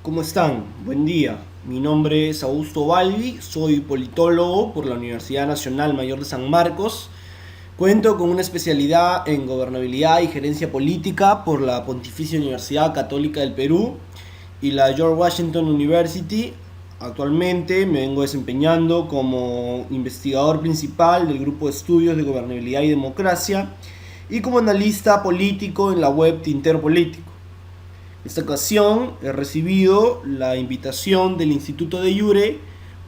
¿Cómo están? Buen día. Mi nombre es Augusto Balbi, soy politólogo por la Universidad Nacional Mayor de San Marcos. Cuento con una especialidad en gobernabilidad y gerencia política por la Pontificia Universidad Católica del Perú y la George Washington University. Actualmente me vengo desempeñando como investigador principal del grupo de estudios de gobernabilidad y democracia y como analista político en la web Tintero Político. En esta ocasión he recibido la invitación del Instituto de Iure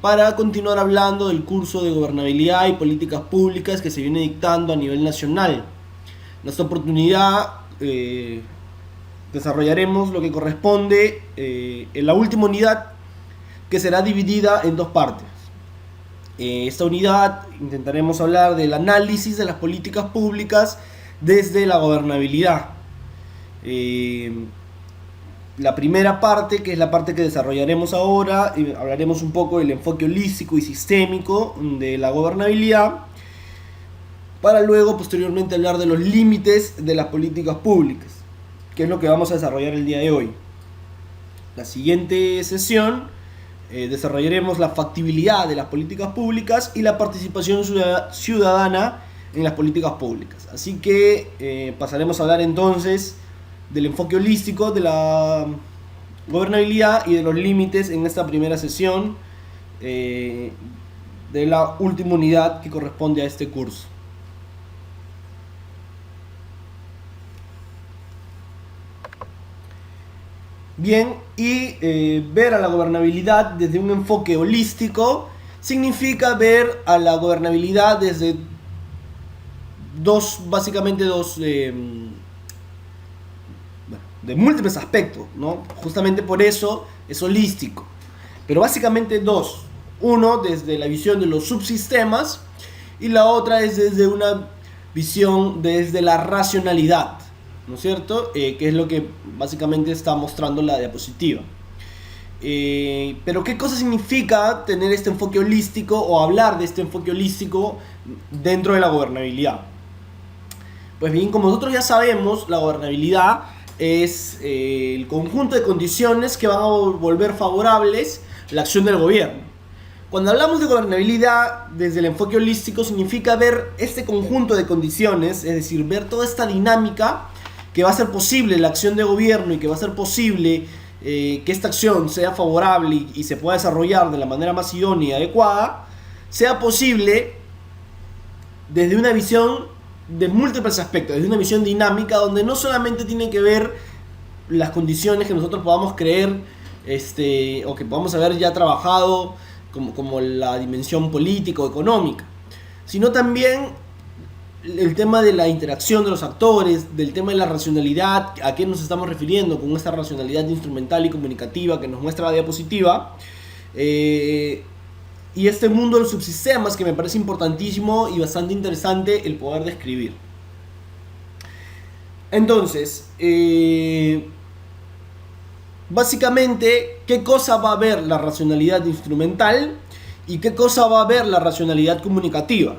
para continuar hablando del curso de gobernabilidad y políticas públicas que se viene dictando a nivel nacional. En esta oportunidad desarrollaremos lo que corresponde en la última unidad, que será dividida en dos partes. Esta unidad intentaremos hablar del análisis de las políticas públicas desde la gobernabilidad. La primera parte, que es la parte que desarrollaremos ahora, hablaremos un poco del enfoque holístico y sistémico de la gobernabilidad, para luego posteriormente hablar de los límites de las políticas públicas, que es lo que vamos a desarrollar el día de hoy. La siguiente sesión desarrollaremos la factibilidad de las políticas públicas y la participación ciudadana en las políticas públicas. Así que pasaremos a hablar entonces del enfoque holístico de la gobernabilidad y de los límites en esta primera sesión de la última unidad que corresponde a este curso. Bien, y ver a la gobernabilidad desde un enfoque holístico significa ver a la gobernabilidad desde básicamente dos de múltiples aspectos, ¿no? Justamente por eso es holístico. Pero básicamente dos. Uno desde la visión de los subsistemas y la otra es desde una visión desde la racionalidad, ¿no es cierto? Que es lo que básicamente está mostrando la diapositiva. Pero ¿qué cosa significa tener este enfoque holístico o hablar de este enfoque holístico dentro de la gobernabilidad? Pues bien, como nosotros ya sabemos, la gobernabilidad es el conjunto de condiciones que van a volver favorables la acción del gobierno. Cuando hablamos de gobernabilidad desde el enfoque holístico significa ver este conjunto de condiciones, es decir, ver toda esta dinámica que va a hacer posible la acción de gobierno y que va a hacer posible que esta acción sea favorable y se pueda desarrollar de la manera más idónea y adecuada, sea posible desde una visión de múltiples aspectos, desde una visión dinámica donde no solamente tiene que ver las condiciones que nosotros podamos creer o que podamos haber ya trabajado como la dimensión política o económica, sino también el tema de la interacción de los actores, del tema de la racionalidad, a qué nos estamos refiriendo con esta racionalidad instrumental y comunicativa que nos muestra la diapositiva, y este mundo de los subsistemas que me parece importantísimo y bastante interesante el poder describir. Entonces, básicamente, ¿qué cosa va a ver la racionalidad instrumental y qué cosa va a ver la racionalidad comunicativa?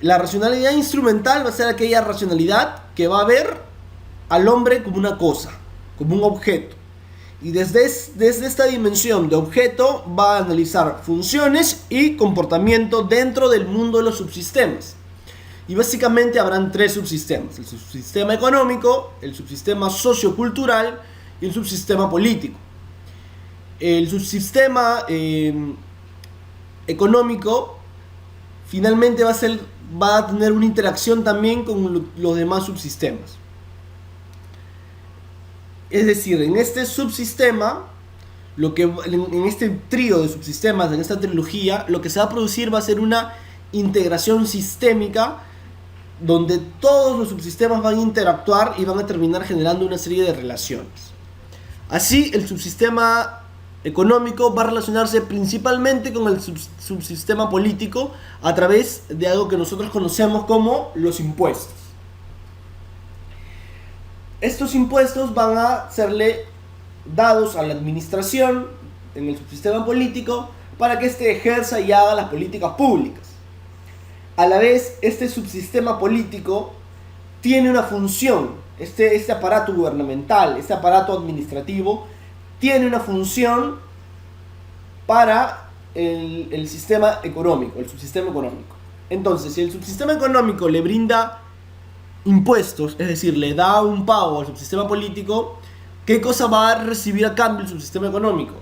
La racionalidad instrumental va a ser aquella racionalidad que va a ver al hombre como una cosa, como un objeto. Y desde esta dimensión de objeto va a analizar funciones y comportamiento dentro del mundo de los subsistemas. Y básicamente habrán tres subsistemas: el subsistema económico, el subsistema sociocultural y el subsistema político. El subsistema económico finalmente va a tener una interacción también con los demás subsistemas. Es decir, en este subsistema, en este trío de subsistemas, en esta trilogía, lo que se va a producir va a ser una integración sistémica donde todos los subsistemas van a interactuar y van a terminar generando una serie de relaciones. Así, el subsistema económico va a relacionarse principalmente con el subsistema político a través de algo que nosotros conocemos como los impuestos. Estos impuestos van a serle dados a la administración en el subsistema político para que éste ejerza y haga las políticas públicas. A la vez, este subsistema político tiene una función. Este aparato gubernamental, este aparato administrativo, tiene una función para el sistema económico, el subsistema económico. Entonces, si el subsistema económico le brinda impuestos, es decir, le da un pago al subsistema político, ¿qué cosa va a recibir a cambio el subsistema económico?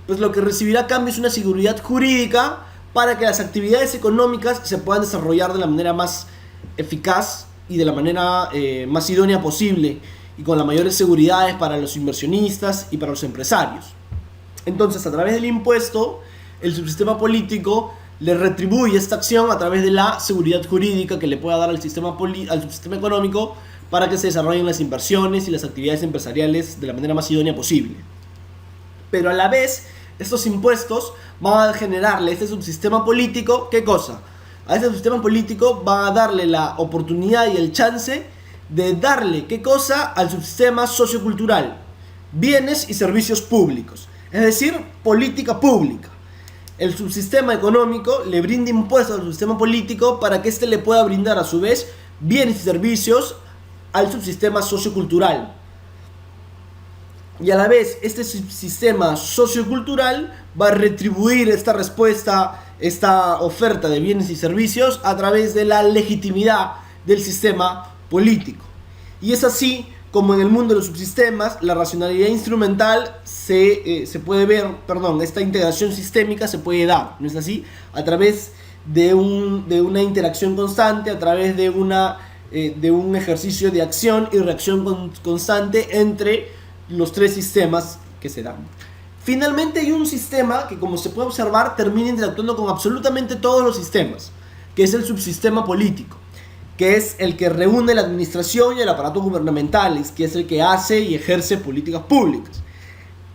Pues lo que recibirá a cambio es una seguridad jurídica para que las actividades económicas se puedan desarrollar de la manera más eficaz y de la manera más idónea posible, y con las mayores seguridades para los inversionistas y para los empresarios. Entonces, a través del impuesto, el subsistema político le retribuye esta acción a través de la seguridad jurídica que le pueda dar al subsistema económico para que se desarrollen las inversiones y las actividades empresariales de la manera más idónea posible. Pero a la vez, estos impuestos van a generarle a este subsistema político, ¿qué cosa? A este subsistema político van a darle la oportunidad y el chance de darle, ¿qué cosa? Al subsistema sociocultural, bienes y servicios públicos, es decir, política pública. El subsistema económico le brinda impuestos al subsistema político para que éste le pueda brindar a su vez bienes y servicios al subsistema sociocultural. Y a la vez, este sistema sociocultural va a retribuir esta respuesta, esta oferta de bienes y servicios a través de la legitimidad del sistema político. Y es así como en el mundo de los subsistemas la racionalidad instrumental se puede ver, esta integración sistémica se puede dar, ¿no es así? A través de una interacción constante, a través de un ejercicio de acción y reacción constante entre los tres sistemas que se dan. Finalmente hay un sistema que, como se puede observar, termina interactuando con absolutamente todos los sistemas, que es el subsistema político, que es el que reúne la administración y el aparato gubernamental, que es el que hace y ejerce políticas públicas.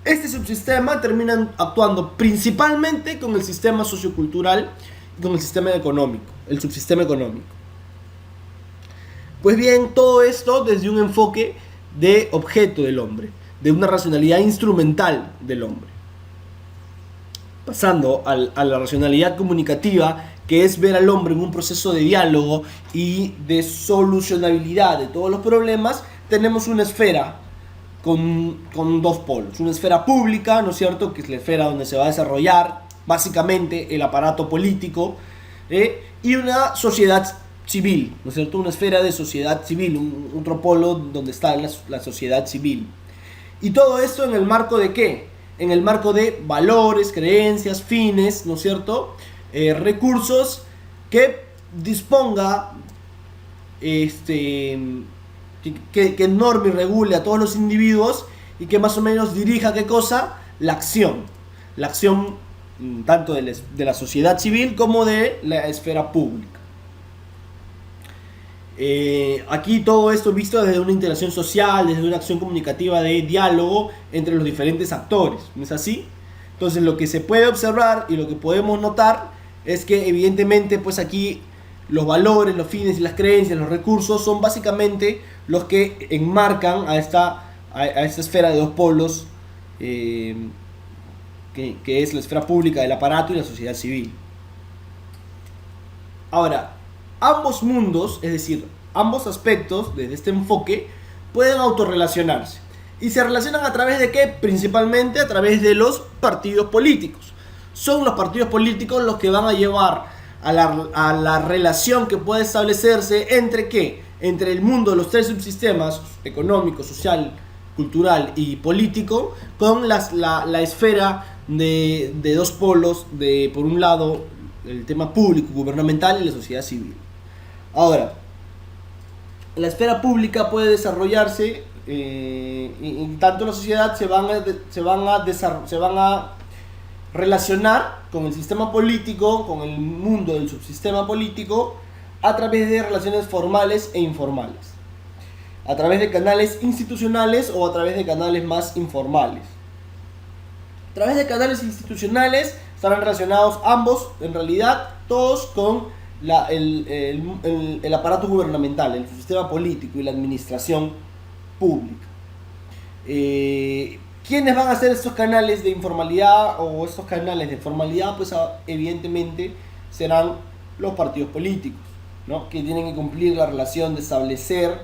Este subsistema termina actuando principalmente con el sistema sociocultural y con el sistema económico, el subsistema económico. Pues bien, todo esto desde un enfoque de objeto del hombre, de una racionalidad instrumental del hombre. Pasando a la racionalidad comunicativa, que es ver al hombre en un proceso de diálogo y de solucionabilidad de todos los problemas, tenemos una esfera con dos polos. Una esfera pública, ¿no es cierto?, que es la esfera donde se va a desarrollar básicamente el aparato político, y una sociedad civil, ¿no es cierto?, una esfera de sociedad civil, otro polo donde está la sociedad civil. Y todo esto en el marco de ¿qué? En el marco de valores, creencias, fines, ¿no es cierto?, recursos que disponga, que norme y regule a todos los individuos y que más o menos dirija ¿qué cosa? La acción tanto de la sociedad civil como de la esfera pública. Aquí todo esto visto desde una interacción social, desde una acción comunicativa de diálogo entre los diferentes actores, ¿no es así? Entonces lo que se puede observar y lo que podemos notar es que evidentemente pues aquí los valores, los fines y las creencias, los recursos son básicamente los que enmarcan a esta esfera de dos polos, que es la esfera pública del aparato y la sociedad civil. Ahora, ambos mundos, es decir, ambos aspectos desde este enfoque, pueden autorrelacionarse. ¿Y se relacionan a través de qué? Principalmente a través de los partidos políticos. Son los partidos políticos los que van a llevar a la relación que puede establecerse entre ¿qué? Entre el mundo de los tres subsistemas, económico, social, cultural y político, con la esfera de dos polos, por un lado el tema público, gubernamental, y la sociedad civil. Ahora, la esfera pública puede desarrollarse y tanto la sociedad se van a relacionar con el sistema político, con el mundo del subsistema político, a través de relaciones formales e informales, a través de canales institucionales o a través de canales más informales. A través de canales institucionales estarán relacionados ambos, en realidad todos, con el aparato gubernamental, el sistema político y la administración pública. ¿Quiénes van a ser estos canales de informalidad o estos canales de formalidad? Pues evidentemente serán los partidos políticos, ¿no? Que tienen que cumplir la relación de establecer,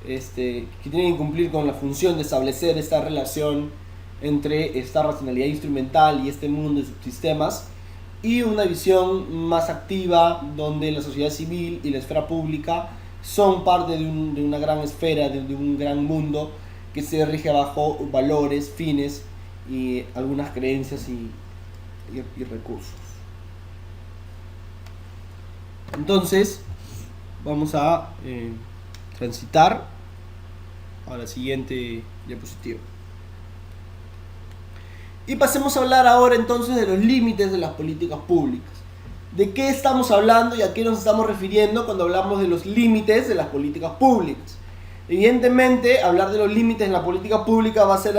que tienen que cumplir con la función de establecer esta relación entre esta racionalidad instrumental y este mundo de subsistemas, y una visión más activa donde la sociedad civil y la esfera pública son parte de una gran esfera, de un gran mundo que se rige bajo valores, fines y algunas creencias y recursos. Entonces, vamos a transitar a la siguiente diapositiva. Y pasemos a hablar ahora entonces de los límites de las políticas públicas. ¿De qué estamos hablando y a qué nos estamos refiriendo cuando hablamos de los límites de las políticas públicas? Evidentemente, hablar de los límites de la política pública va a ser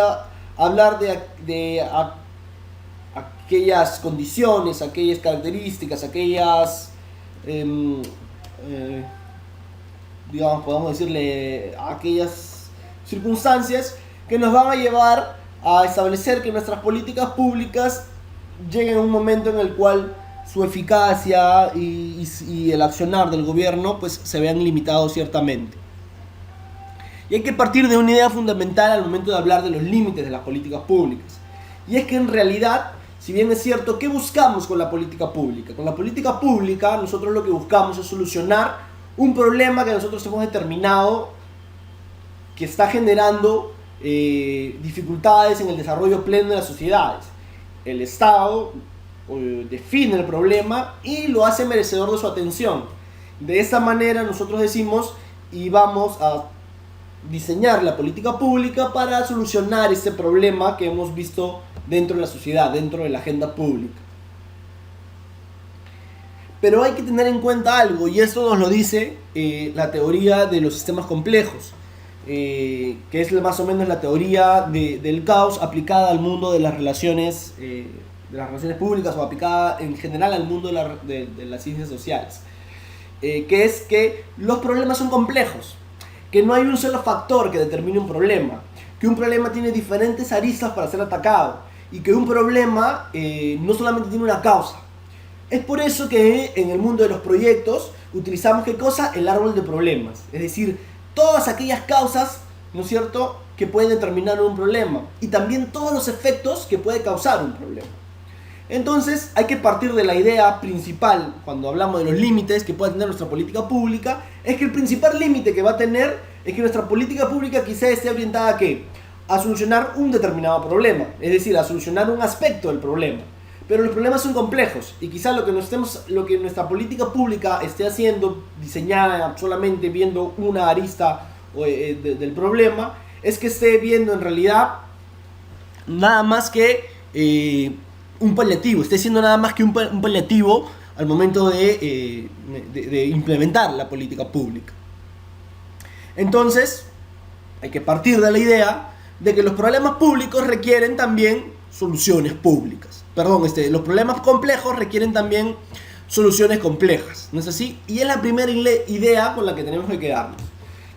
hablar de aquellas condiciones, aquellas características, aquellas, digamos, podemos decirle, aquellas circunstancias que nos van a llevar a establecer que nuestras políticas públicas lleguen a un momento en el cual su eficacia y el accionar del gobierno pues se vean limitados ciertamente. Y hay que partir de una idea fundamental al momento de hablar de los límites de las políticas públicas. Y es que en realidad, si bien es cierto, ¿qué buscamos con la política pública? Con la política pública nosotros lo que buscamos es solucionar un problema que nosotros hemos determinado que está generando dificultades en el desarrollo pleno de las sociedades. El Estado define el problema y lo hace merecedor de su atención. De esta manera nosotros decimos y vamos a diseñar la política pública para solucionar este problema que hemos visto dentro de la sociedad, dentro de la agenda pública. Pero hay que tener en cuenta algo, y esto nos lo dice la teoría de los sistemas complejos, que es más o menos la teoría del caos aplicada al mundo de las relaciones públicas, o aplicada en general al mundo de las ciencias sociales, que es que los problemas son complejos, que no hay un solo factor que determine un problema, que un problema tiene diferentes aristas para ser atacado, y que un problema no solamente tiene una causa. Es por eso que en el mundo de los proyectos utilizamos, ¿qué cosa? El árbol de problemas, es decir, todas aquellas causas, ¿no es cierto?, que pueden determinar un problema, y también todos los efectos que puede causar un problema. Entonces hay que partir de la idea principal cuando hablamos de los límites que puede tener nuestra política pública, es que el principal límite que va a tener es que nuestra política pública quizá esté orientada ¿a qué? A solucionar un determinado problema, es decir, a solucionar un aspecto del problema. Pero los problemas son complejos y quizá lo que nuestra política pública esté haciendo, diseñada solamente viendo una arista del problema, es que esté viendo en realidad nada más que un paliativo, esté siendo nada más que un paliativo al momento de implementar la política pública. Entonces, hay que partir de la idea de que los problemas públicos requieren también soluciones públicas. Los problemas complejos requieren también soluciones complejas, ¿no es así? Y es la primera idea con la que tenemos que quedarnos.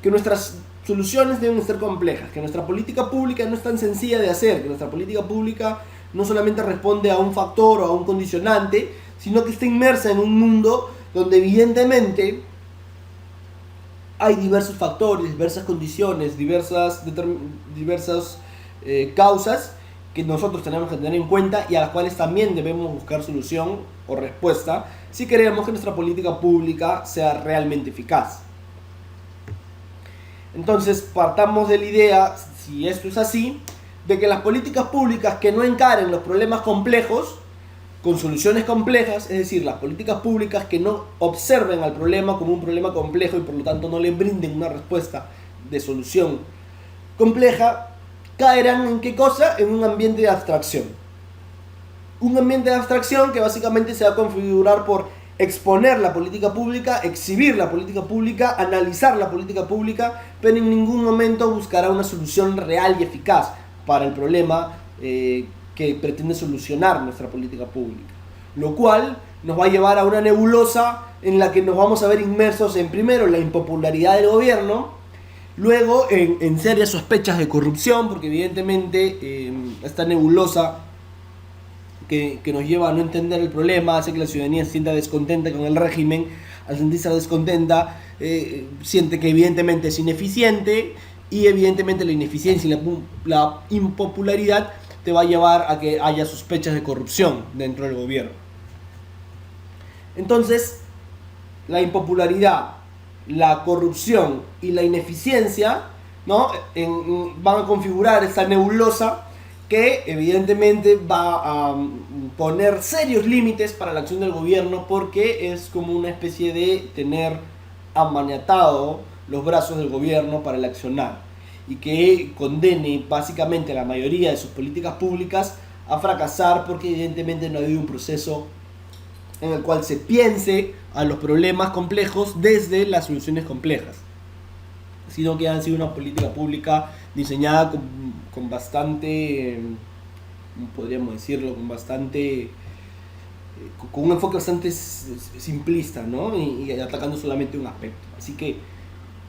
Que nuestras soluciones deben ser complejas, que nuestra política pública no es tan sencilla de hacer, que nuestra política pública no solamente responde a un factor o a un condicionante, sino que está inmersa en un mundo donde evidentemente hay diversos factores, diversas condiciones, diversas causas que nosotros tenemos que tener en cuenta y a las cuales también debemos buscar solución o respuesta si queremos que nuestra política pública sea realmente eficaz. Entonces partamos de la idea, si esto es así, de que las políticas públicas que no encaren los problemas complejos con soluciones complejas, es decir, las políticas públicas que no observen al problema como un problema complejo y por lo tanto no le brinden una respuesta de solución compleja, caerán ¿en qué cosa? En un ambiente de abstracción. Un ambiente de abstracción que básicamente se va a configurar por exponer la política pública, exhibir la política pública, analizar la política pública, pero en ningún momento buscará una solución real y eficaz para el problema que pretende solucionar nuestra política pública. Lo cual nos va a llevar a una nebulosa en la que nos vamos a ver inmersos en, primero, la impopularidad del gobierno, luego en serias sospechas de corrupción, porque evidentemente esta nebulosa que nos lleva a no entender el problema hace que la ciudadanía se sienta descontenta con el régimen. Al sentirse descontenta, siente que evidentemente es ineficiente, y evidentemente la ineficiencia y la impopularidad te va a llevar a que haya sospechas de corrupción dentro del gobierno. Entonces, la impopularidad, la corrupción y la ineficiencia, ¿no? Van a configurar esta nebulosa que evidentemente va a poner serios límites para la acción del gobierno, porque es como una especie de tener amaniatado los brazos del gobierno para el accionar, y que condene básicamente a la mayoría de sus políticas públicas a fracasar, porque evidentemente no ha habido un proceso en el cual se piense a los problemas complejos desde las soluciones complejas, sino que han sido una política pública diseñada con bastante, podríamos decirlo, con un enfoque bastante simplista, ¿no? Y atacando solamente un aspecto. Así que,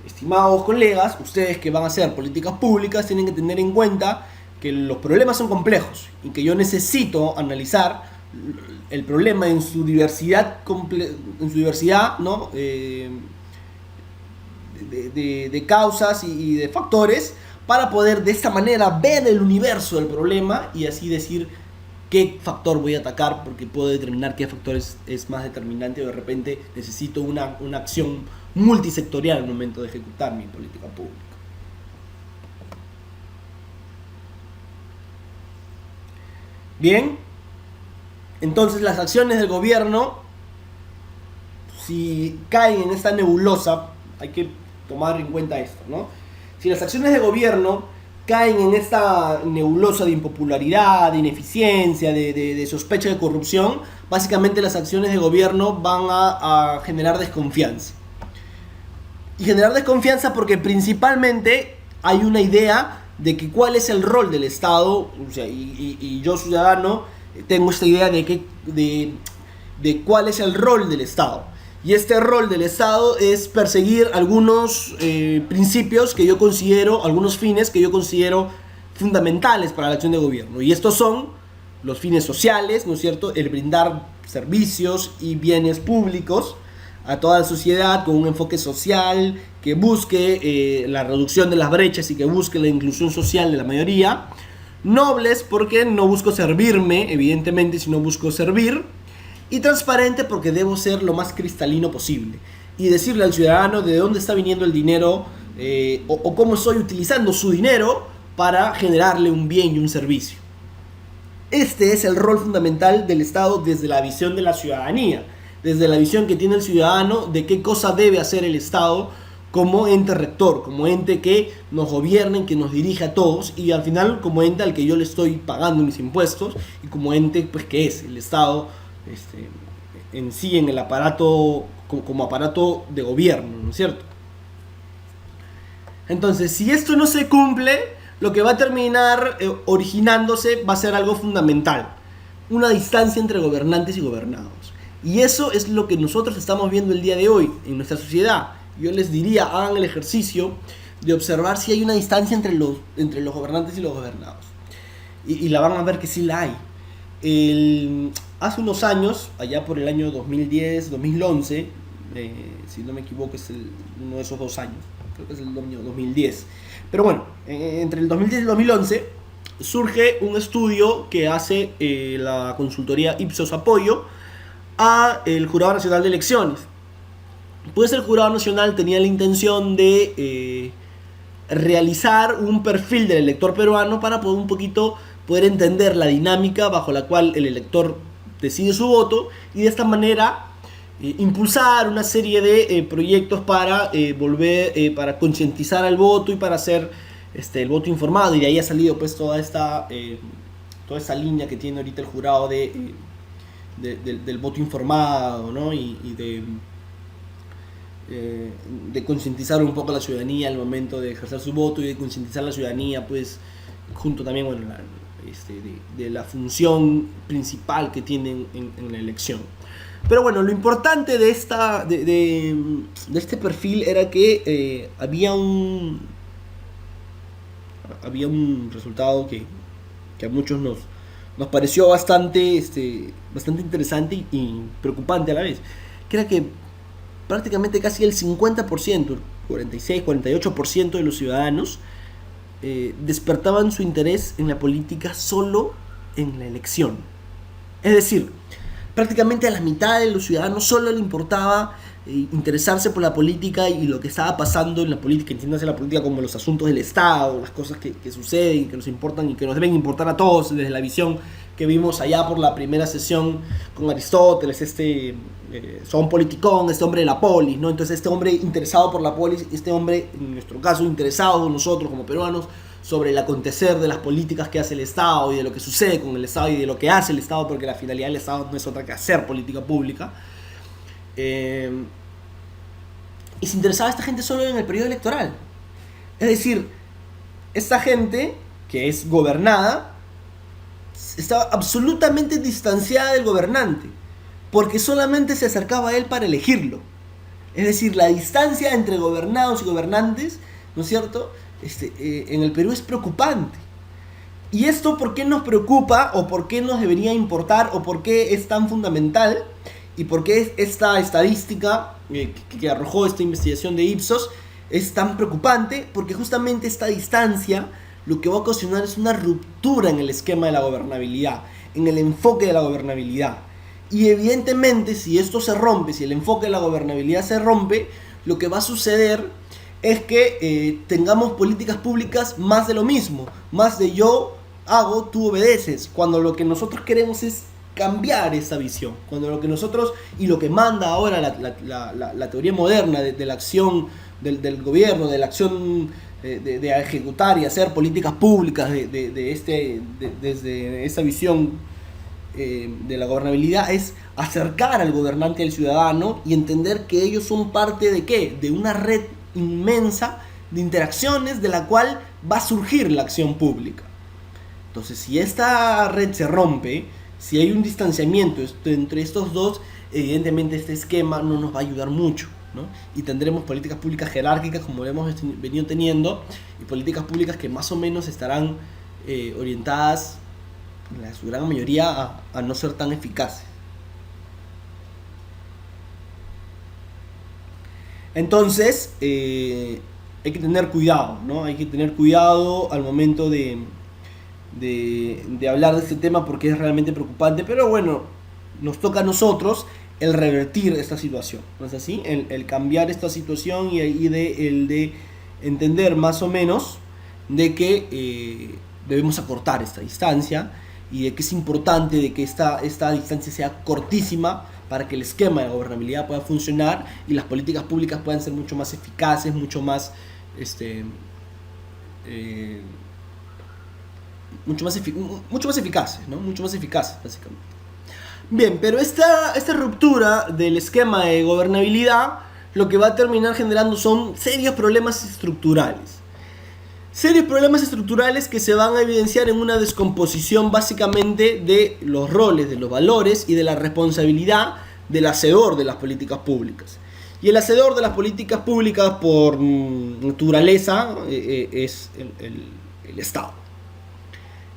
estimados colegas, ustedes que van a hacer políticas públicas tienen que tener en cuenta que los problemas son complejos y que yo necesito analizar el problema en su diversidad, ¿no? De causas y de factores, para poder de esta manera ver el universo del problema y así decir qué factor voy a atacar, porque puedo determinar qué factor es más determinante, o de repente necesito una acción multisectorial al momento de ejecutar mi política pública. Bien, entonces las acciones del gobierno, si caen en esta nebulosa, hay que tomar en cuenta esto, ¿no? Si las acciones de gobierno caen en esta nebulosa de impopularidad, de ineficiencia, de sospecha de corrupción, básicamente las acciones de gobierno van a generar desconfianza. Y generar desconfianza porque principalmente hay una idea de que cuál es el rol del Estado, o sea, y yo, ciudadano, tengo esta idea de cuál es el rol del Estado. Y este rol del Estado es perseguir algunos principios que yo considero, algunos fines que yo considero fundamentales para la acción de gobierno. Y estos son los fines sociales, ¿no es cierto? El brindar servicios y bienes públicos a toda la sociedad con un enfoque social que busque la reducción de las brechas y que busque la inclusión social de la mayoría. Nobles, porque no busco servirme, evidentemente, sino busco servir. Y transparente, porque debo ser lo más cristalino posible y decirle al ciudadano de dónde está viniendo el dinero, o cómo estoy utilizando su dinero para generarle un bien y un servicio. Este es el rol fundamental del Estado desde la visión de la ciudadanía, desde la visión que tiene el ciudadano de qué cosa debe hacer el Estado como ente rector, como ente que nos gobierne, que nos dirige a todos, y al final como ente al que yo le estoy pagando mis impuestos, y como ente pues que es el Estado en sí, en el aparato, como aparato de gobierno, ¿no es cierto? Entonces, si esto no se cumple, lo que va a terminar originándose va a ser algo fundamental: una distancia entre gobernantes y gobernados. Y eso es lo que nosotros estamos viendo el día de hoy en nuestra sociedad. Yo les diría, hagan el ejercicio de observar si hay una distancia entre los gobernantes y los gobernados. Y la van a ver que sí la hay. Hace unos años, allá por el año 2010, 2011, si no me equivoco es uno de esos 2 años, creo que es el año 2010. Pero bueno, entre el 2010 y el 2011 surge un estudio que hace la consultoría Ipsos Apoyo a el Jurado Nacional de Elecciones. Pues el Jurado Nacional tenía la intención de realizar un perfil del elector peruano para poder un poquito poder entender la dinámica bajo la cual el elector decide su voto, y de esta manera impulsar una serie de proyectos para para concientizar al voto y para hacer el voto informado. Y de ahí ha salido pues toda esta línea que tiene ahorita el jurado del voto informado, ¿no? Y de concientizar un poco a la ciudadanía al momento de ejercer su voto, y de concientizar a la ciudadanía pues junto también, bueno, de la función principal que tienen en la elección. Pero bueno, lo importante de este perfil era que había un resultado que a muchos nos pareció bastante interesante y preocupante a la vez, que era que prácticamente casi el 50%, 46, 48% de los ciudadanos despertaban su interés en la política solo en la elección. Es decir, prácticamente a la mitad de los ciudadanos solo le importaba interesarse por la política y lo que estaba pasando en la política, entiéndase la política como los asuntos del Estado, las cosas que suceden, que nos importan y que nos deben importar a todos, desde la visión que vimos allá por la primera sesión con Aristóteles, son politicón, este hombre de la polis, ¿no? Entonces este hombre interesado por la polis, este hombre, en nuestro caso, interesado nosotros como peruanos, sobre el acontecer de las políticas que hace el Estado y de lo que sucede con el Estado y de lo que hace el Estado, porque la finalidad del Estado no es otra que hacer política pública. Y se interesaba esta gente solo en el periodo electoral. Es decir, esta gente que es gobernada estaba absolutamente distanciada del gobernante, porque solamente se acercaba a él para elegirlo. Es decir, la distancia entre gobernados y gobernantes, ¿no es cierto?, en el Perú es preocupante. ¿Y esto por qué nos preocupa, o por qué nos debería importar, o por qué es tan fundamental? ¿Y por qué esta estadística que arrojó esta investigación de Ipsos es tan preocupante? Porque justamente esta distancia lo que va a ocasionar es una ruptura en el esquema de la gobernabilidad, en el enfoque de la gobernabilidad. Y evidentemente, si esto se rompe, si el enfoque de la gobernabilidad se rompe, lo que va a suceder es que tengamos políticas públicas más de lo mismo, más de yo hago, tú obedeces, cuando lo que nosotros queremos es cambiar esa visión, cuando lo que nosotros, y lo que manda ahora la teoría moderna de la acción del gobierno, de la acción de ejecutar y hacer políticas públicas desde esa visión de la gobernabilidad, es acercar al gobernante al ciudadano y entender que ellos son parte de ¿qué? De una red inmensa de interacciones de la cual va a surgir la acción pública. Entonces, si esta red se rompe, si hay un distanciamiento entre estos dos, evidentemente este esquema no nos va a ayudar mucho, ¿no? Y tendremos políticas públicas jerárquicas como lo hemos venido teniendo, y políticas públicas que más o menos estarán orientadas, en su gran mayoría, a no ser tan eficaces. Entonces, hay que tener cuidado, ¿no? Hay que tener cuidado al momento de hablar de este tema, porque es realmente preocupante. Pero bueno, nos toca a nosotros el revertir esta situación, ¿no es así? El cambiar esta situación y el de entender más o menos de que debemos acortar esta distancia, y de que es importante de que esta distancia sea cortísima para que el esquema de gobernabilidad pueda funcionar y las políticas públicas puedan ser mucho más eficaces, mucho más eficaces, ¿no? Mucho más eficaces, básicamente. Bien, pero esta ruptura del esquema de gobernabilidad lo que va a terminar generando son serios problemas estructurales. Serios problemas estructurales que se van a evidenciar en una descomposición básicamente de los roles, de los valores y de la responsabilidad del hacedor de las políticas públicas. Y el hacedor de las políticas públicas, por naturaleza, es el Estado.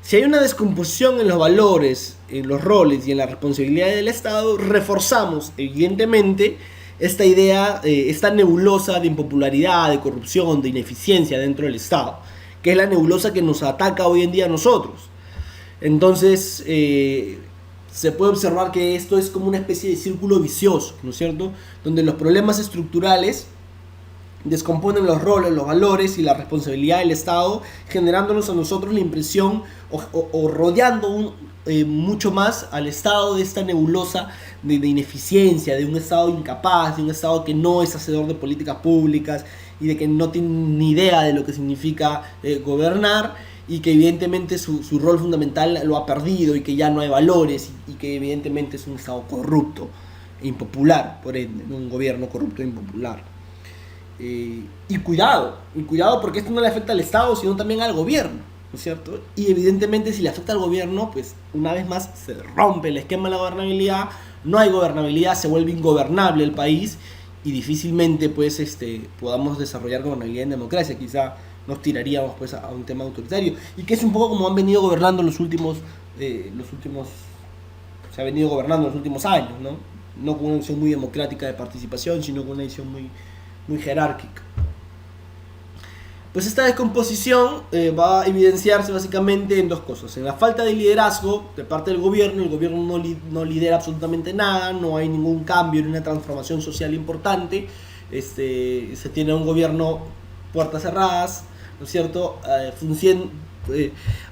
Si hay una descomposición en los valores, en los roles y en la responsabilidad del Estado, reforzamos evidentemente esta idea, esta nebulosa de impopularidad, de corrupción, de ineficiencia dentro del Estado, que es la nebulosa que nos ataca hoy en día a nosotros. Entonces, se puede observar que esto es como una especie de círculo vicioso, ¿no es cierto?, donde los problemas estructurales descomponen los roles, los valores y la responsabilidad del Estado, generándonos a nosotros la impresión o rodeando mucho más al Estado de esta nebulosa de ineficiencia, de un Estado incapaz, de un Estado que no es hacedor de políticas públicas y de que no tiene ni idea de lo que significa gobernar, y que evidentemente su rol fundamental lo ha perdido y que ya no hay valores, y que evidentemente es un Estado corrupto e impopular, por ende, un gobierno corrupto e impopular. Y cuidado porque esto no le afecta al Estado, sino también al gobierno, ¿no es cierto? Y evidentemente si le afecta al gobierno, pues una vez más se rompe el esquema de la gobernabilidad, no hay gobernabilidad, se vuelve ingobernable el país y difícilmente pues podamos desarrollar gobernabilidad en democracia. Quizá nos tiraríamos pues a un tema autoritario, y que es un poco como han venido gobernando se ha venido gobernando los últimos años, no con una visión muy democrática de participación, sino con una visión muy jerárquica. Pues esta descomposición va a evidenciarse básicamente en dos cosas: en la falta de liderazgo de parte del gobierno. El gobierno no lidera absolutamente nada, no hay ningún cambio ni una transformación social importante. Se tiene un gobierno puertas cerradas, ¿no es cierto?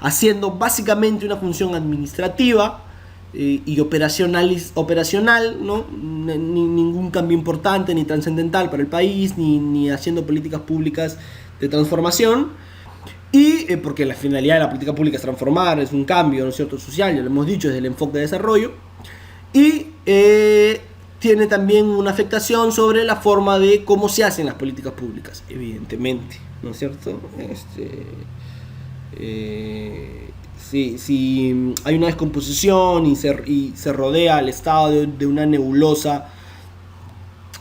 Haciendo básicamente una función administrativa y operacional, ¿no? Ningún cambio importante ni trascendental para el país, ni haciendo políticas públicas de transformación. Y porque la finalidad de la política pública es transformar, es un cambio, ¿no es cierto?, social, ya lo hemos dicho, desde el enfoque de desarrollo. Y tiene también una afectación sobre la forma de cómo se hacen las políticas públicas, evidentemente, ¿no es cierto? Si hay una descomposición y se rodea al Estado de una nebulosa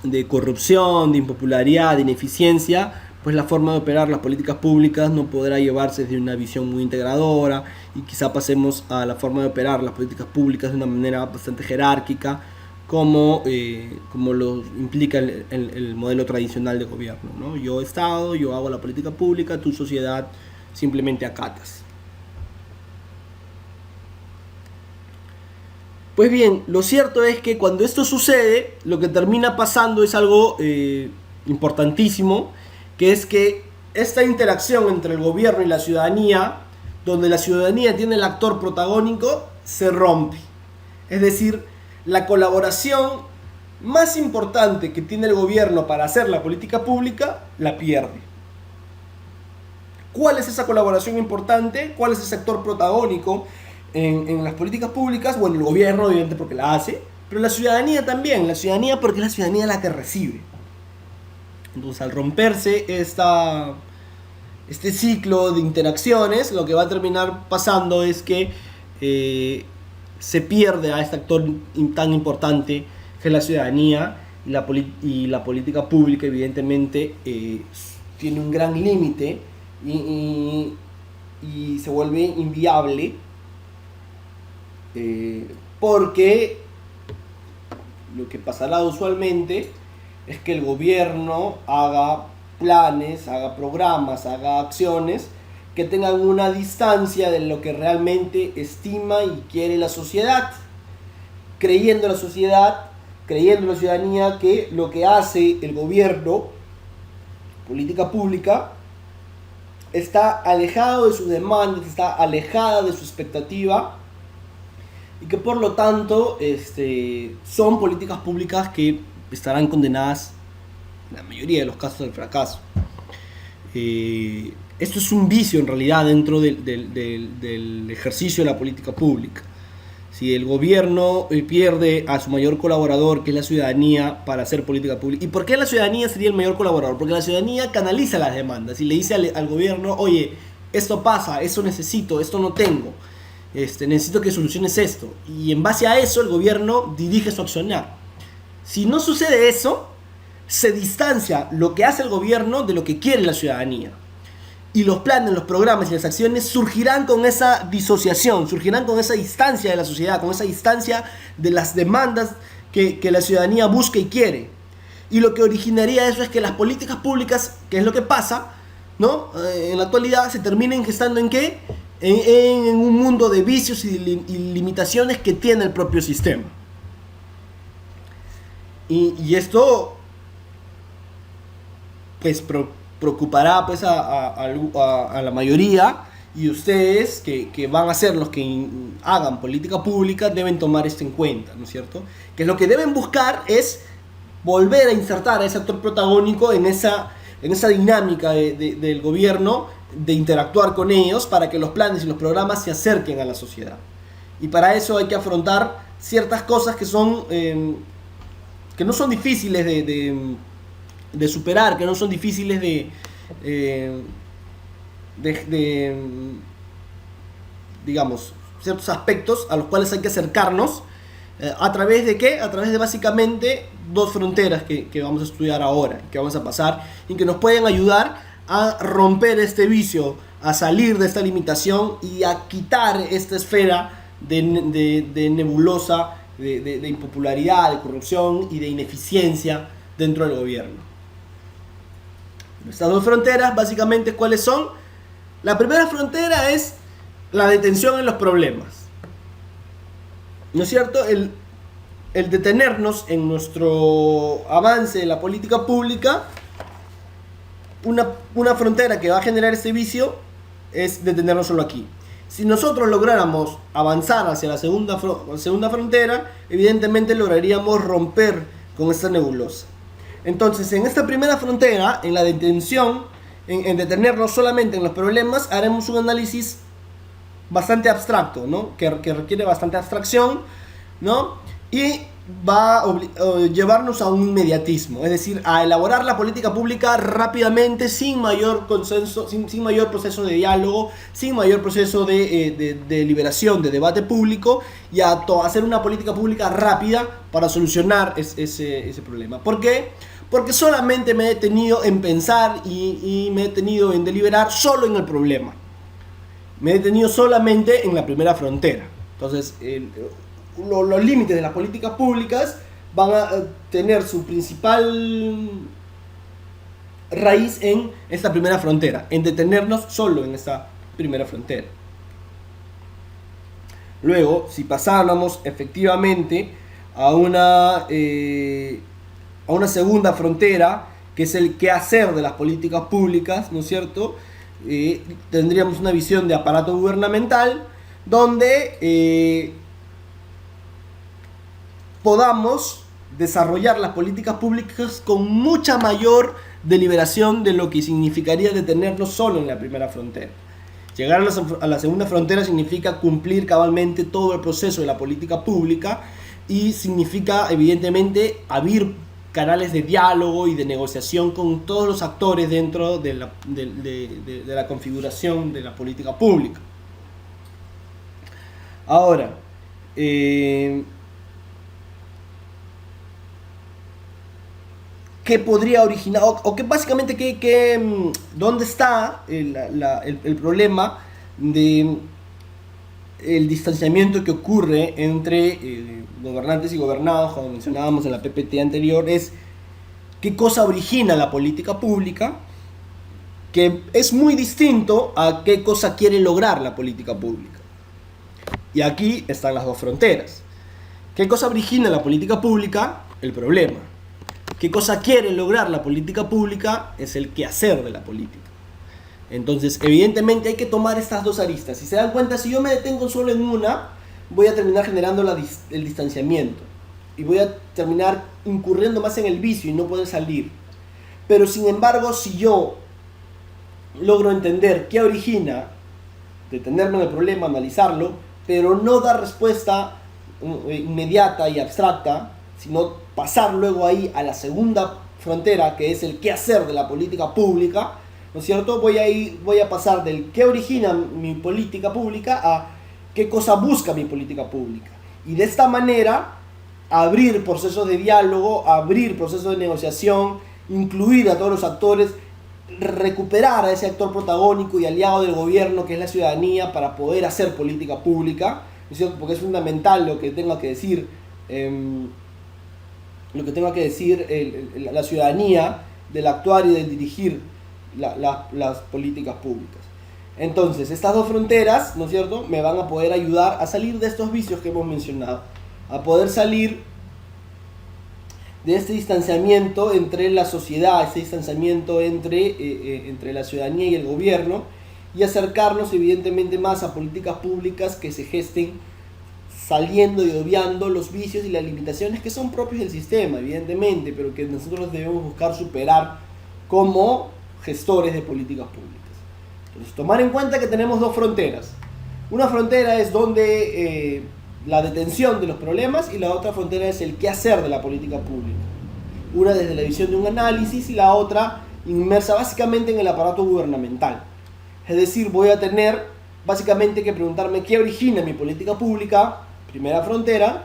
de corrupción, de impopularidad, de ineficiencia, pues la forma de operar las políticas públicas no podrá llevarse desde una visión muy integradora, y quizá pasemos a la forma de operar las políticas públicas de una manera bastante jerárquica, como lo implica el modelo tradicional de gobierno, ¿no? Yo Estado, yo hago la política pública, tu sociedad simplemente acatas. Pues bien, lo cierto es que cuando esto sucede, lo que termina pasando es algo importantísimo, que es que esta interacción entre el gobierno y la ciudadanía, donde la ciudadanía tiene el actor protagónico, se rompe. Es decir, la colaboración más importante que tiene el gobierno para hacer la política pública, la pierde. ¿Cuál es esa colaboración importante? ¿Cuál es ese actor protagónico en las políticas públicas? Bueno, el gobierno, obviamente, porque la hace, pero la ciudadanía también. La ciudadanía, porque es la ciudadanía la que recibe. Entonces, al romperse este ciclo de interacciones, lo que va a terminar pasando es que se pierde a este actor tan importante que es la ciudadanía, y la política pública, evidentemente, tiene un gran límite y se vuelve inviable, porque lo que pasará usualmente es que el gobierno haga planes, haga programas, haga acciones que tengan una distancia de lo que realmente estima y quiere la sociedad, creyendo la ciudadanía que lo que hace el gobierno, política pública, está alejado de sus demandas, está alejada de su expectativa, y que por lo tanto son políticas públicas que estarán condenadas en la mayoría de los casos al fracaso. Esto es un vicio en realidad dentro del ejercicio de la política pública. Si el gobierno pierde a su mayor colaborador, que es la ciudadanía, para hacer política pública. ¿Y por qué la ciudadanía sería el mayor colaborador? Porque la ciudadanía canaliza las demandas y le dice al gobierno: oye, esto pasa, esto necesito, esto no tengo, necesito que soluciones esto. Y en base a eso el gobierno dirige su accionar. Si no sucede eso, se distancia lo que hace el gobierno de lo que quiere la ciudadanía. Y los planes, los programas y las acciones surgirán con esa disociación, surgirán con esa distancia de la sociedad, con esa distancia de las demandas que la ciudadanía busca y quiere. Y lo que originaría eso es que las políticas públicas, que es lo que pasa, ¿no?, en la actualidad, se terminen gestando ¿en qué? En un mundo de vicios y limitaciones que tiene el propio sistema. Y esto pues preocupará pues a la mayoría, y ustedes que van a ser los que hagan política pública deben tomar esto en cuenta, ¿no es cierto? Que lo que deben buscar es volver a insertar a ese actor protagónico en esa dinámica del gobierno, de interactuar con ellos para que los planes y los programas se acerquen a la sociedad. Y para eso hay que afrontar ciertas cosas que no son difíciles de superar, que no son difíciles digamos, ciertos aspectos a los cuales hay que acercarnos. ¿A través de qué? A través de básicamente dos fronteras que vamos a estudiar ahora, que vamos a pasar, y que nos pueden ayudar a romper este vicio, a salir de esta limitación y a quitar esta esfera de nebulosa, de impopularidad, de corrupción y de ineficiencia dentro del gobierno. Estas dos fronteras, básicamente, ¿cuáles son? La primera frontera es la detención en los problemas. ¿No es cierto? El detenernos en nuestro avance de la política pública. Una frontera que va a generar este vicio es detenernos solo aquí. Si nosotros lográramos avanzar hacia la segunda frontera, evidentemente lograríamos romper con esta nebulosa. Entonces, en esta primera frontera, en la detención, en detenernos solamente en los problemas, haremos un análisis bastante abstracto, ¿no? Que requiere bastante abstracción, ¿no? Y va a llevarnos a un inmediatismo, es decir, a elaborar la política pública rápidamente, sin mayor consenso, sin mayor proceso de diálogo, sin mayor proceso de deliberación, de debate público, y a hacer una política pública rápida para solucionar ese problema. ¿Por qué? Porque solamente me he detenido en pensar y me he detenido en deliberar solo en el problema. Me he detenido solamente en la primera frontera. Entonces, los límites de las políticas públicas van a tener su principal raíz en esta primera frontera, en detenernos solo en esta primera frontera. Luego, si pasáramos efectivamente a una segunda frontera, que es el qué hacer de las políticas públicas, ¿no es cierto? Tendríamos una visión de aparato gubernamental donde podamos desarrollar las políticas públicas con mucha mayor deliberación de lo que significaría detenernos solo en la primera frontera. Llegar a la segunda frontera significa cumplir cabalmente todo el proceso de la política pública y significa evidentemente abrir canales de diálogo y de negociación con todos los actores dentro de la configuración de la política pública. Ahora, ¿qué podría originar? O que básicamente, ¿dónde está el problema de el distanciamiento que ocurre entre gobernantes y gobernados, como mencionábamos en la PPT anterior? Es qué cosa origina la política pública, que es muy distinto a qué cosa quiere lograr la política pública. Y aquí están las dos fronteras. ¿Qué cosa origina la política pública? El problema. ¿Qué cosa quiere lograr la política pública? Es el quehacer de la política. Entonces, evidentemente hay que tomar estas dos aristas. Si se dan cuenta, si yo me detengo solo en una, voy a terminar generando el distanciamiento. Y voy a terminar incurriendo más en el vicio y no poder salir. Pero sin embargo, si yo logro entender qué origina, detenerme en el problema, analizarlo, pero no dar respuesta inmediata y abstracta, sino pasar luego ahí a la segunda frontera, que es el qué hacer de la política pública, ¿no es cierto? Voy a pasar del qué origina mi política pública a qué cosa busca mi política pública. Y de esta manera, abrir procesos de diálogo, abrir procesos de negociación, incluir a todos los actores, recuperar a ese actor protagónico y aliado del gobierno, que es la ciudadanía, para poder hacer política pública, ¿no es cierto? Porque es fundamental lo que tenga que decir la ciudadanía del actuar y del dirigir las políticas públicas. Entonces, estas dos fronteras, ¿no es cierto?, me van a poder ayudar a salir de estos vicios que hemos mencionado, a poder salir de este distanciamiento entre la sociedad, este distanciamiento entre la ciudadanía y el gobierno, y acercarnos evidentemente más a políticas públicas que se gesten saliendo y obviando los vicios y las limitaciones que son propios del sistema, evidentemente, pero que nosotros debemos buscar superar como gestores de políticas públicas. Entonces, tomar en cuenta que tenemos dos fronteras. Una frontera es donde la detención de los problemas, y la otra frontera es el qué hacer de la política pública. Una desde la visión de un análisis y la otra inmersa básicamente en el aparato gubernamental. Es decir, voy a tener básicamente que preguntarme qué origina mi política pública, primera frontera,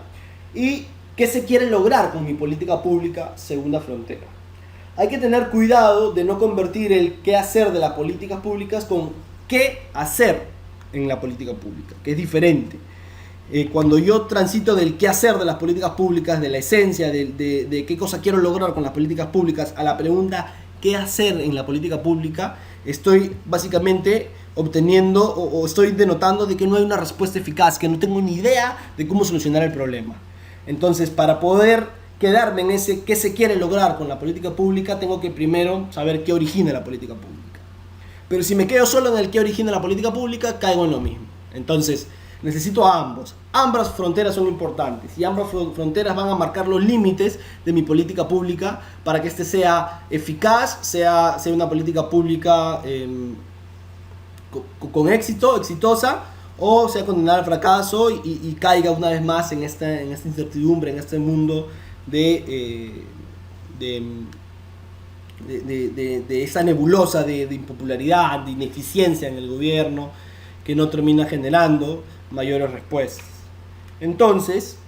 y qué se quiere lograr con mi política pública, segunda frontera. Hay que tener cuidado de no convertir el qué hacer de las políticas públicas con qué hacer en la política pública, que es diferente. Cuando yo transito del qué hacer de las políticas públicas, de la esencia, de qué cosa quiero lograr con las políticas públicas, a la pregunta qué hacer en la política pública, estoy básicamente obteniendo o estoy denotando de que no hay una respuesta eficaz, que no tengo ni idea de cómo solucionar el problema. Entonces, para poder quedarme en ese qué se quiere lograr con la política pública, tengo que primero saber qué origina la política pública. Pero si me quedo solo en el qué origina la política pública, caigo en lo mismo. Entonces, necesito a ambos. Ambas fronteras son importantes y ambas fronteras van a marcar los límites de mi política pública para que este sea eficaz, sea una política pública con éxito, exitosa, o sea condenada al fracaso y caiga una vez más en esta incertidumbre, en este mundo de esa nebulosa de impopularidad, de ineficiencia en el gobierno, que no termina generando mayores respuestas. Entonces,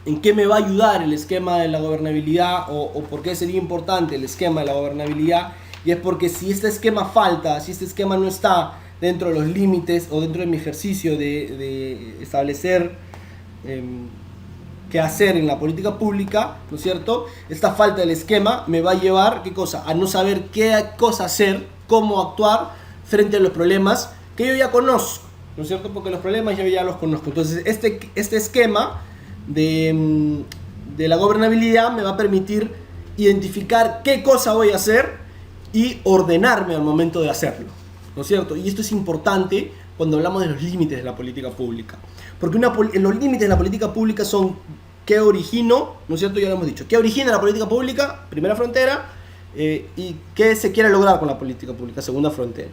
¿en qué me va a ayudar el esquema de la gobernabilidad o por qué sería importante el esquema de la gobernabilidad? Y es porque si este esquema falta, si este esquema no está dentro de los límites o dentro de mi ejercicio de establecer qué hacer en la política pública, ¿no es cierto? Esta falta del esquema me va a llevar, ¿qué cosa? A no saber qué cosa hacer, cómo actuar frente a los problemas que yo ya conozco, ¿no es cierto? Porque los problemas yo ya los conozco. Entonces, este esquema de la gobernabilidad me va a permitir identificar qué cosa voy a hacer y ordenarme al momento de hacerlo, ¿no es cierto? Y esto es importante cuando hablamos de los límites de la política pública. Porque los límites de la política pública son qué origino, ¿no es cierto? Ya lo hemos dicho. ¿Qué origina la política pública? Primera frontera. Y qué se quiere lograr con la política pública, segunda frontera.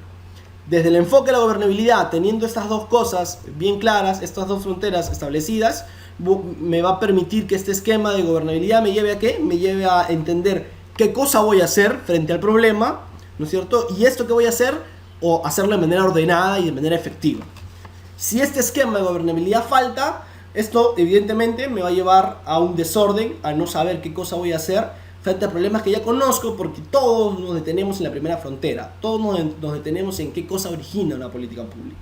Desde el enfoque de la gobernabilidad, teniendo estas dos cosas bien claras, estas dos fronteras establecidas, me va a permitir que este esquema de gobernabilidad me lleve a ¿qué? Me lleve a entender qué cosa voy a hacer frente al problema, ¿no es cierto? Y esto que voy a hacer, o hacerlo de manera ordenada y de manera efectiva. Si este esquema de gobernabilidad falta, esto evidentemente me va a llevar a un desorden, a no saber qué cosa voy a hacer frente a problemas que ya conozco, porque todos nos detenemos en la primera frontera, todos nos detenemos en qué cosa origina una política pública.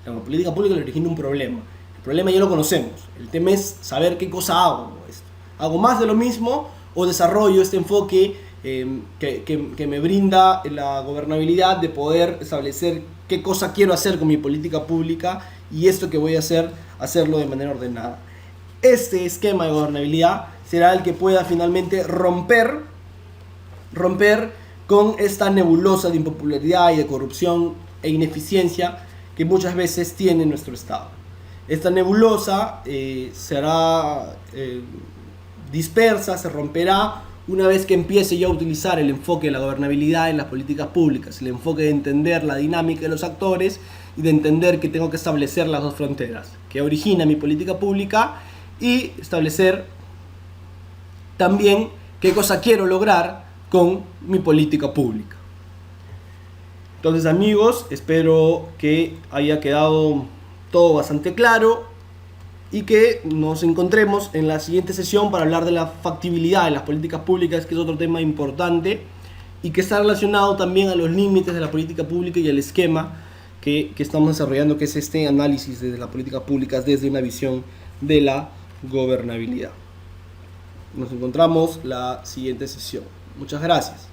La política pública le origina un problema. El problema ya lo conocemos, el tema es saber qué cosa hago con esto. ¿Hago más de lo mismo o desarrollo este enfoque que me brinda la gobernabilidad de poder establecer qué cosa quiero hacer con mi política pública y esto que voy a hacer, hacerlo de manera ordenada? Este esquema de gobernabilidad será el que pueda finalmente romper con esta nebulosa de impopularidad y de corrupción e ineficiencia que muchas veces tiene nuestro Estado. Esta nebulosa será dispersa, se romperá una vez que empiece yo a utilizar el enfoque de la gobernabilidad en las políticas públicas, el enfoque de entender la dinámica de los actores y de entender que tengo que establecer las dos fronteras que origina mi política pública y establecer también qué cosa quiero lograr con mi política pública. Entonces, amigos, espero que haya quedado todo bastante claro y que nos encontremos en la siguiente sesión para hablar de la factibilidad de las políticas públicas, que es otro tema importante y que está relacionado también a los límites de la política pública y el esquema que estamos desarrollando, que es este análisis de las políticas públicas desde una visión de la gobernabilidad. Nos encontramos la siguiente sesión. Muchas gracias.